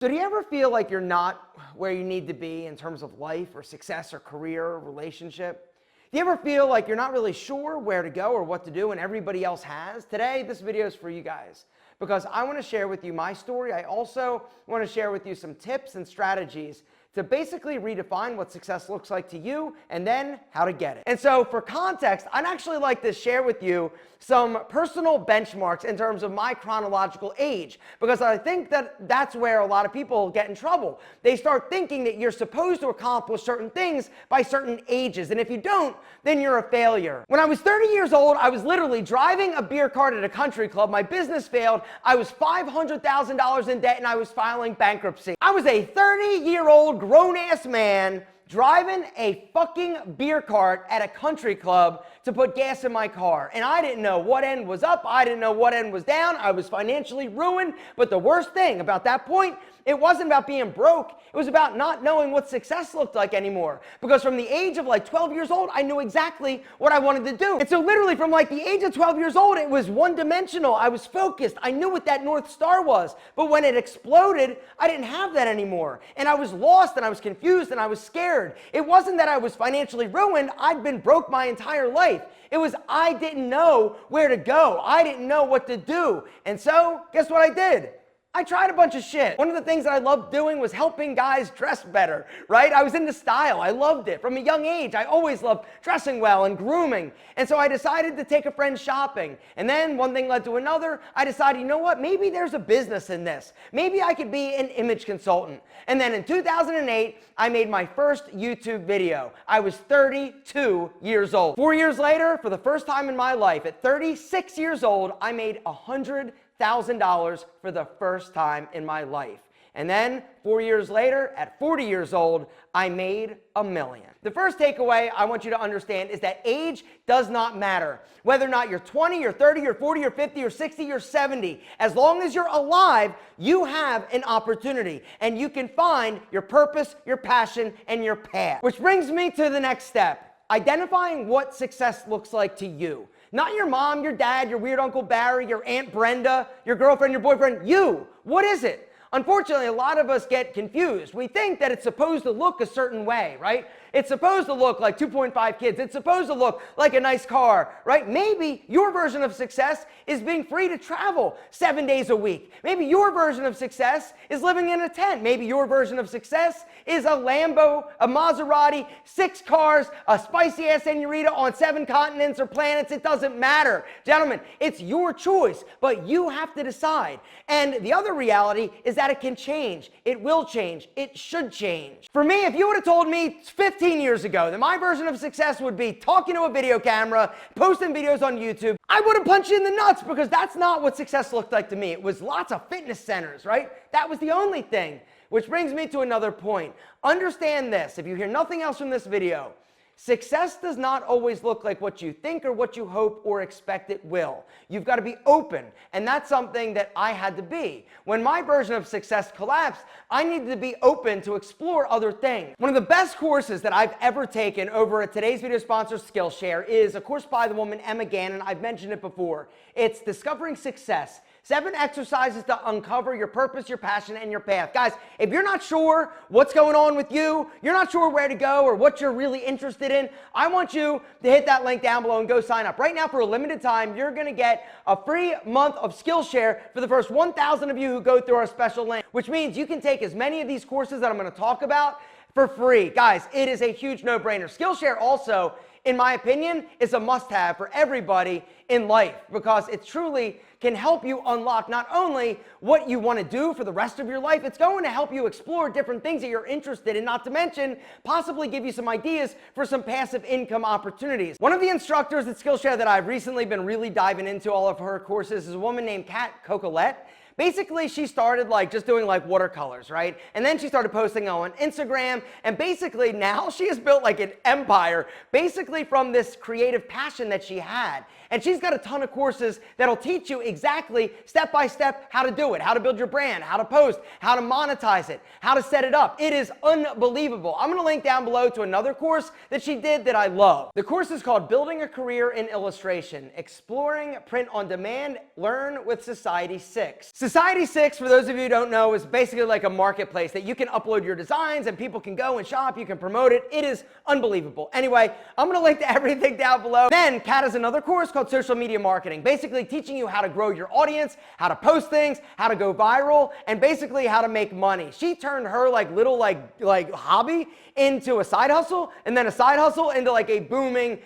So do you ever feel like you're not where you need to be in terms of life or success or career or relationship? Do you ever feel like you're not really sure where to go or what to do and everybody else has? Today, this video is for you guys because I want to share with you my story. I also want to share with you some tips and strategies to basically redefine what success looks like to you and then how to get it. And so for context, I'd actually like to share with you some personal benchmarks in terms of my chronological age, because I think that that's where a lot of people get in trouble. They start thinking that you're supposed to accomplish certain things by certain ages, and if you don't, then you're a failure. When I was 30 years old, I was literally driving a beer cart at a country club. My business failed. I was $500,000 in debt and I was filing bankruptcy. I was a 30-year-old grown-ass man driving a fucking beer cart at a country club to put gas in my car. And I didn't know what end was up. I didn't know what end was down. I was financially ruined. But the worst thing about that point, it wasn't about being broke. It was about not knowing what success looked like anymore. Because from the age of like 12 years old, I knew exactly what I wanted to do. And so literally from like the age of 12 years old, it was one-dimensional. I was focused. I knew what that North Star was. But when it exploded, I didn't have that anymore. And I was lost and I was confused and I was scared. It wasn't that I was financially ruined. I'd been broke my entire life. It was I didn't know where to go. I didn't know what to do. And so guess what I did? I tried a bunch of shit. One of the things that I loved doing was helping guys dress better, right? I was into style. I loved it. From a young age, I always loved dressing well and grooming. And so I decided to take a friend shopping. And then one thing led to another. I decided, you know what? Maybe there's a business in this. Maybe I could be an image consultant. And then in 2008, I made my first YouTube video. I was 32 years old. 4 years later, for the first time in my life, at 36 years old, I made $100,000 for the first time in my life. And then 4 years later, at 40 years old, I made $1 million. The first takeaway I want you to understand is that age does not matter. Whether or not you're 20 or 30 or 40 or 50 or 60 or 70, as long as you're alive, you have an opportunity and you can find your purpose, your passion, and your path. Which brings me to the next step, identifying what success looks like to you. Not your mom, your dad, your weird Uncle Barry, your Aunt Brenda, your girlfriend, your boyfriend, you. What is it? Unfortunately, a lot of us get confused. We think that it's supposed to look a certain way, right? It's supposed to look like 2.5 kids. It's supposed to look like a nice car, right? Maybe your version of success is being free to travel 7 days a week. Maybe your version of success is living in a tent. Maybe your version of success is a Lambo, a Maserati, 6 cars, a spicy-ass senorita on 7 continents or planets. It doesn't matter. Gentlemen, it's your choice, but you have to decide. And the other reality is that it can change. It will change. It should change. For me, if you would have told me 15 years ago that my version of success would be talking to a video camera, posting videos on YouTube, I would have punched you in the nuts, because that's not what success looked like to me. It was lots of fitness centers, right? That was the only thing. Which brings me to another point. Understand this, if you hear nothing else from this video, success does not always look like what you think or what you hope or expect it will. You've got to be open, and that's something that I had to be. When my version of success collapsed, I needed to be open to explore other things. One of the best courses that I've ever taken over at today's video sponsor, Skillshare, is a course by the woman Emma Gannon. I've mentioned it before. It's Discovering Success. 7 exercises to uncover your purpose, your passion, and your path. Guys, if you're not sure what's going on with you, you're not sure where to go or what you're really interested in, I want you to hit that link down below and go sign up. Right now, for a limited time, you're going to get a free month of Skillshare for the first 1,000 of you who go through our special link, which means you can take as many of these courses that I'm going to talk about for free. Guys, it is a huge no-brainer. Skillshare also, in my opinion, is a must-have for everybody in life, because it truly can help you unlock not only what you want to do for the rest of your life, it's going to help you explore different things that you're interested in, not to mention possibly give you some ideas for some passive income opportunities. One of the instructors at Skillshare that I've recently been really diving into all of her courses is a woman named Kat Cocolette. Basically, she started like just doing like watercolors, right? And then she started posting on Instagram, and basically now she has built like an empire basically from this creative passion that she had. And she's got a ton of courses that'll teach you exactly step by step how to do it, how to build your brand, how to post, how to monetize it, how to set it up. It is unbelievable. I'm going to link down below to another course that she did that I love. The course is called Building a Career in Illustration, Exploring Print on Demand, Learn with Society 6. Society 6, for those of you who don't know, is basically like a marketplace that you can upload your designs and people can go and shop, you can promote it. It is unbelievable. Anyway, I'm going to link to everything down below. Then Kat has another course called Social Media Marketing, basically teaching you how to grow your audience, how to post things, how to go viral, and basically how to make money. She turned her little hobby into a side hustle, and then a side hustle into like a booming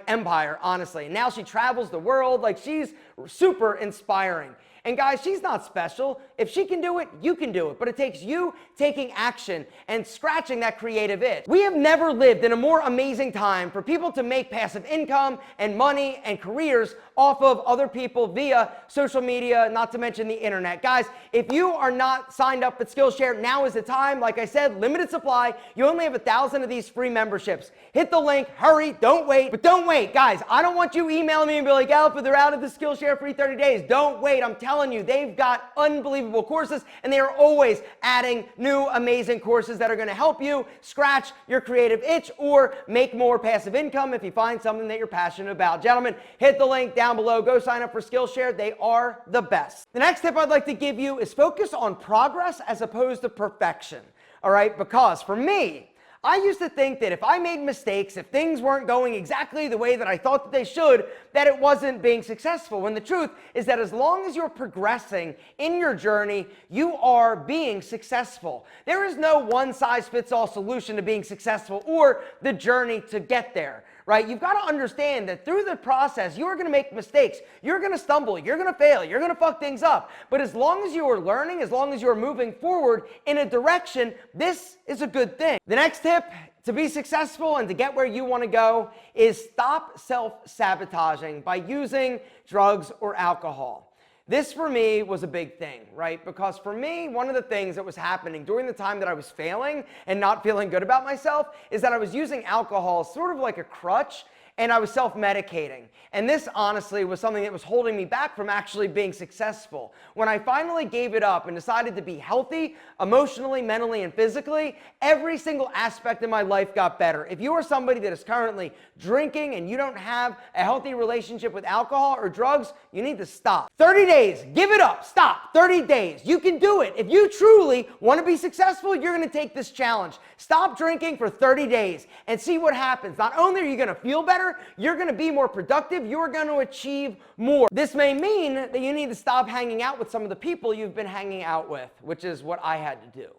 empire, honestly. And now she travels the world. Like, she's super inspiring. And guys, she's not special. If she can do it, you can do it. But it takes you taking action and scratching that creative itch. We have never lived in a more amazing time for people to make passive income and money and careers off of other people via social media, not to mention the internet. Guys, if you are not signed up at Skillshare, now is the time. Like I said, limited supply. You only have 1,000 of these free memberships. Hit the link, hurry, don't wait. But don't wait, guys. I don't want you emailing me and be like, Alpha, they're out of the Skillshare free 30 days. Don't wait. I'm telling you, they've got unbelievable courses, and they are always adding new amazing courses that are going to help you scratch your creative itch or make more passive income if you find something that you're passionate about. Gentlemen, hit the link down below. Go sign up for Skillshare. They are the best. The next tip I'd like to give you is focus on progress as opposed to perfection. All right? Because for me, I used to think that if I made mistakes, if things weren't going exactly the way that I thought that they should, that it wasn't being successful. When the truth is that as long as you're progressing in your journey, you are being successful. There is no one-size-fits-all solution to being successful or the journey to get there. Right? You've got to understand that through the process, you are going to make mistakes. You're going to stumble. You're going to fail. You're going to fuck things up. But as long as you are learning, as long as you are moving forward in a direction, this is a good thing. The next tip to be successful and to get where you want to go is stop self-sabotaging by using drugs or alcohol. This for me was a big thing, right? Because for me, one of the things that was happening during the time that I was failing and not feeling good about myself is that I was using alcohol sort of like a crutch, and I was self-medicating. And this honestly was something that was holding me back from actually being successful. When I finally gave it up and decided to be healthy, emotionally, mentally, and physically, every single aspect of my life got better. If you are somebody that is currently drinking and you don't have a healthy relationship with alcohol or drugs, you need to stop. 30 days, give it up, stop. 30 days, you can do it. If you truly want to be successful, you're going to take this challenge. Stop drinking for 30 days and see what happens. Not only are you going to feel better, you're going to be more productive, you're going to achieve more. This may mean that you need to stop hanging out with some of the people you've been hanging out with, which is what I had to do.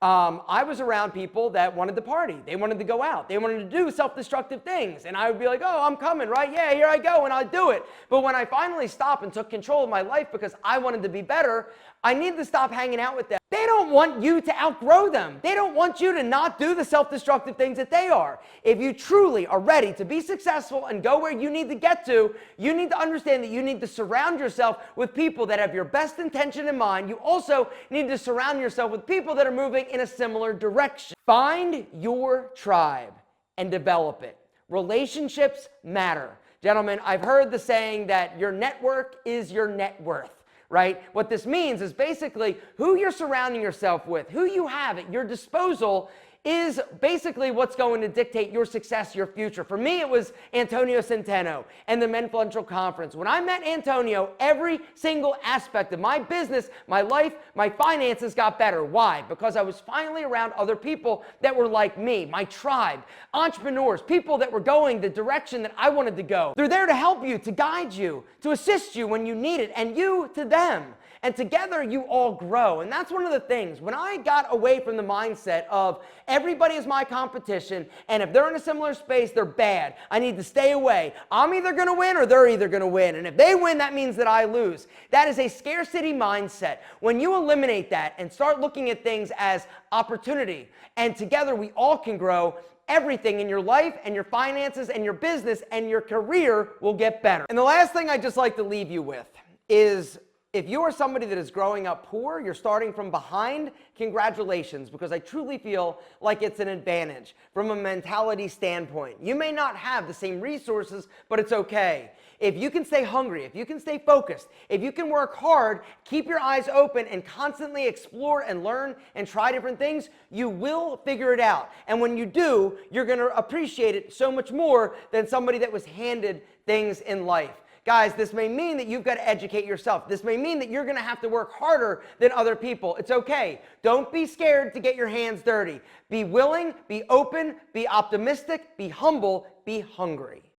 I was around people that wanted to party. They wanted to go out. They wanted to do self-destructive things. And I would be like, oh, I'm coming, right? Yeah, here I go, and I'd do it. But when I finally stopped and took control of my life because I wanted to be better, I needed to stop hanging out with them. They don't want you to outgrow them. They don't want you to not do the self-destructive things that they are. If you truly are ready to be successful and go where you need to get to, you need to understand that you need to surround yourself with people that have your best intention in mind. You also need to surround yourself with people that are moving in a similar direction. Find your tribe and develop it. Relationships matter. Gentlemen, I've heard the saying that your network is your net worth. Right? What this means is basically who you're surrounding yourself with, who you have at your disposal is basically what's going to dictate your success, your future. For me, it was Antonio Centeno and the Menfluential Conference. When I met Antonio, every single aspect of my business, my life, my finances got better. Why? Because I was finally around other people that were like me, my tribe, entrepreneurs, people that were going the direction that I wanted to go. They're there to help you, to guide you, to assist you when you need it, and you to them. And together you all grow. And that's one of the things. When I got away from the mindset of everybody is my competition, and if they're in a similar space, they're bad. I need to stay away. I'm either going to win or they're either going to win. And if they win, that means that I lose. That is a scarcity mindset. When you eliminate that and start looking at things as opportunity, and together we all can grow, everything in your life and your finances and your business and your career will get better. And the last thing I just like to leave you with is If you are somebody that is growing up poor, you're starting from behind, congratulations, because I truly feel like it's an advantage from a mentality standpoint. You may not have the same resources, but it's okay. If you can stay hungry, if you can stay focused, if you can work hard, keep your eyes open and constantly explore and learn and try different things, you will figure it out. And when you do, you're going to appreciate it so much more than somebody that was handed things in life. Guys, this may mean that you've got to educate yourself. This may mean that you're going to have to work harder than other people. It's okay. Don't be scared to get your hands dirty. Be willing, be open, be optimistic, be humble, be hungry.